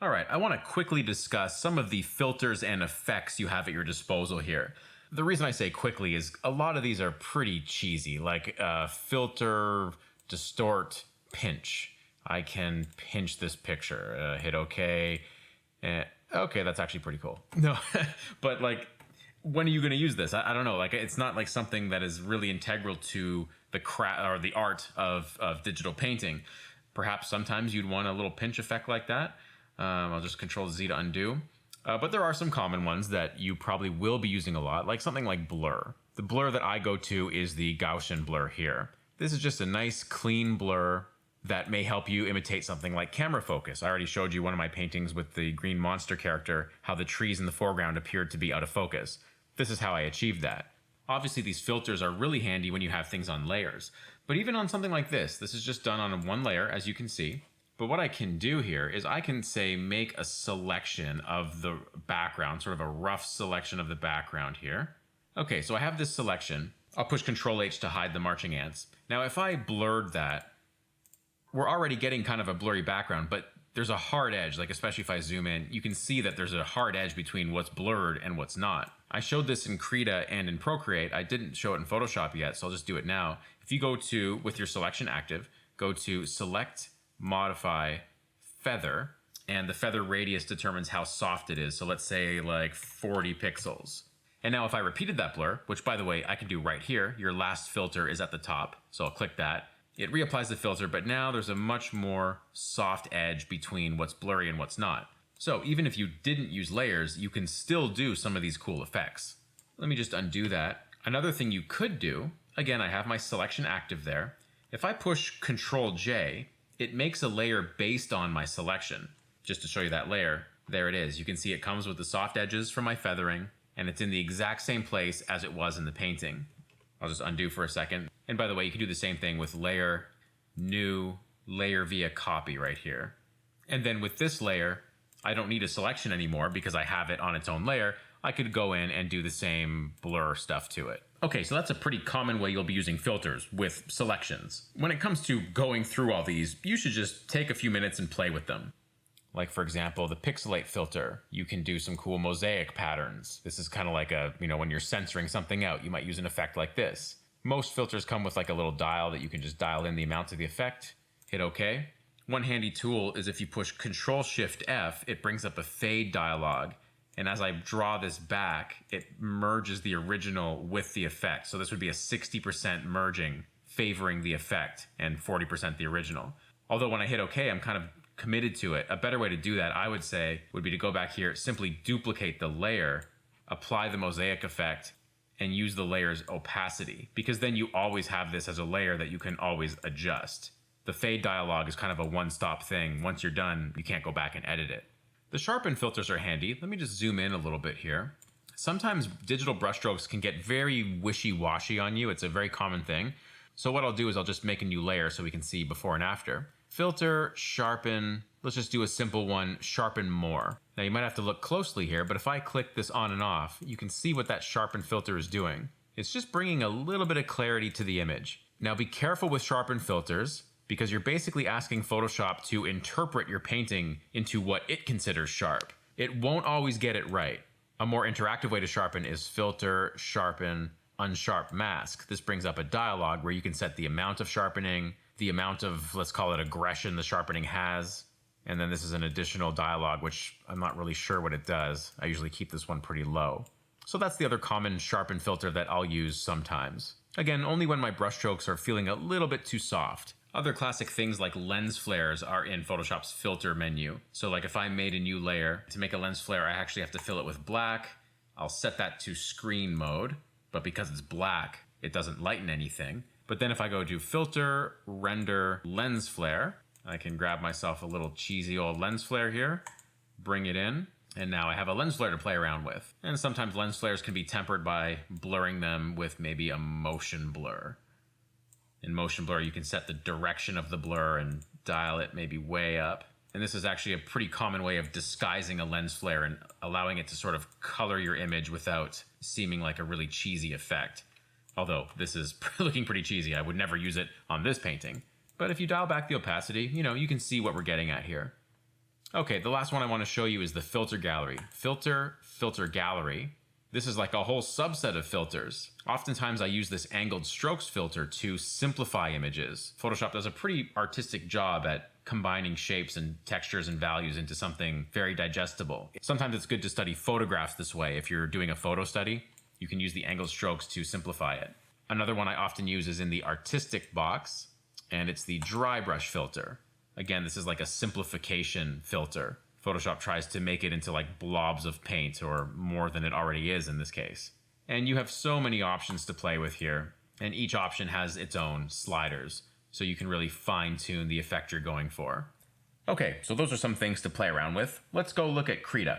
All right, I want to quickly discuss some of the filters and effects you have at your disposal here. The reason I say quickly is a lot of these are pretty cheesy, like filter, distort, pinch. I can pinch this picture, hit OK. Okay, that's actually pretty cool. No, but like, when are you going to use this? I don't know. Like, it's not like something that is really integral to the or the art of digital painting. Perhaps sometimes you'd want a little pinch effect like that. I'll just Control Z to undo. But there are some common ones that you probably will be using a lot, like something like blur. The blur that I go to is the Gaussian blur here. This is just a nice clean blur that may help you imitate something like camera focus. I already showed you one of my paintings with the green monster character, how the trees in the foreground appeared to be out of focus. This is how I achieved that. Obviously, these filters are really handy when you have things on layers. But even on something like this is just done on one layer, as you can see. But what I can do here is I can say make a selection of the background, sort of a rough selection of the background here. Okay, so I have this selection. I'll push Control H to hide the marching ants. Now, if I blurred that, we're already getting kind of a blurry background, but there's a hard edge, like especially if I zoom in, you can see that there's a hard edge between what's blurred and what's not. I showed this in Krita and in Procreate. I didn't show it in Photoshop yet, so I'll just do it now. If you go to, with your selection active, go to Select, Modify, Feather, and the feather radius determines how soft it is. So let's say like 40 pixels. And now if I repeated that blur, which by the way, I can do right here, your last filter is at the top. So I'll click that. It reapplies the filter, but now there's a much more soft edge between what's blurry and what's not. So even if you didn't use layers, you can still do some of these cool effects. Let me just undo that. Another thing you could do, again, I have my selection active there. If I push Control J, it makes a layer based on my selection. Just to show you that layer, there it is. You can see it comes with the soft edges from my feathering, and it's in the exact same place as it was in the painting. I'll just undo for a second. And by the way, you can do the same thing with layer, new, layer via copy right here. And then with this layer, I don't need a selection anymore because I have it on its own layer. I could go in and do the same blur stuff to it. Okay, so that's a pretty common way you'll be using filters with selections. When it comes to going through all these, you should just take a few minutes and play with them. Like for example, the pixelate filter, you can do some cool mosaic patterns. This is kind of like when you're censoring something out, you might use an effect like this. Most filters come with like a little dial that you can just dial in the amount of the effect, hit OK. One handy tool is if you push Control-Shift-F, it brings up a fade dialog. And as I draw this back, it merges the original with the effect. So this would be a 60% merging, favoring the effect, and 40% the original. Although when I hit OK, I'm kind of committed to it. A better way to do that, I would say, would be to go back here, simply duplicate the layer, apply the mosaic effect, and use the layer's opacity, because then you always have this as a layer that you can always adjust. The fade dialog is kind of a one-stop thing. Once you're done, you can't go back and edit it. The sharpen filters are handy. Let me just zoom in a little bit here. Sometimes digital brushstrokes can get very wishy-washy on you. It's a very common thing. So what I'll do is I'll just make a new layer so we can see before and after. Filter, sharpen, let's just do a simple one, sharpen more. Now you might have to look closely here, but if I click this on and off, you can see what that sharpen filter is doing. It's just bringing a little bit of clarity to the image. Now be careful with sharpen filters, because you're basically asking Photoshop to interpret your painting into what it considers sharp. It won't always get it right. A more interactive way to sharpen is filter, sharpen, unsharp mask. This brings up a dialog where you can set the amount of sharpening, the amount of, let's call it aggression the sharpening has. And then this is an additional dialog, which I'm not really sure what it does. I usually keep this one pretty low. So that's the other common sharpen filter that I'll use sometimes. Again, only when my brushstrokes are feeling a little bit too soft. Other classic things like lens flares are in Photoshop's filter menu. So like if I made a new layer, to make a lens flare, I actually have to fill it with black. I'll set that to screen mode, but because it's black, it doesn't lighten anything. But then if I go to filter, render, lens flare, I can grab myself a little cheesy old lens flare here, bring it in, and now I have a lens flare to play around with. And sometimes lens flares can be tempered by blurring them with maybe a motion blur. In motion blur, you can set the direction of the blur and dial it maybe way up. And this is actually a pretty common way of disguising a lens flare and allowing it to sort of color your image without seeming like a really cheesy effect. Although this is looking pretty cheesy. I would never use it on this painting. But if you dial back the opacity, you can see what we're getting at here. Okay, the last one I want to show you is the filter gallery. Filter gallery. This is like a whole subset of filters. Oftentimes I use this angled strokes filter to simplify images. Photoshop does a pretty artistic job at combining shapes and textures and values into something very digestible. Sometimes it's good to study photographs this way. If you're doing a photo study, you can use the angled strokes to simplify it. Another one I often use is in the artistic box, and it's the dry brush filter. Again, this is like a simplification filter. Photoshop tries to make it into like blobs of paint, or more than it already is in this case. And you have so many options to play with here, and each option has its own sliders, so you can really fine-tune the effect you're going for. Okay, so those are some things to play around with. Let's go look at Krita.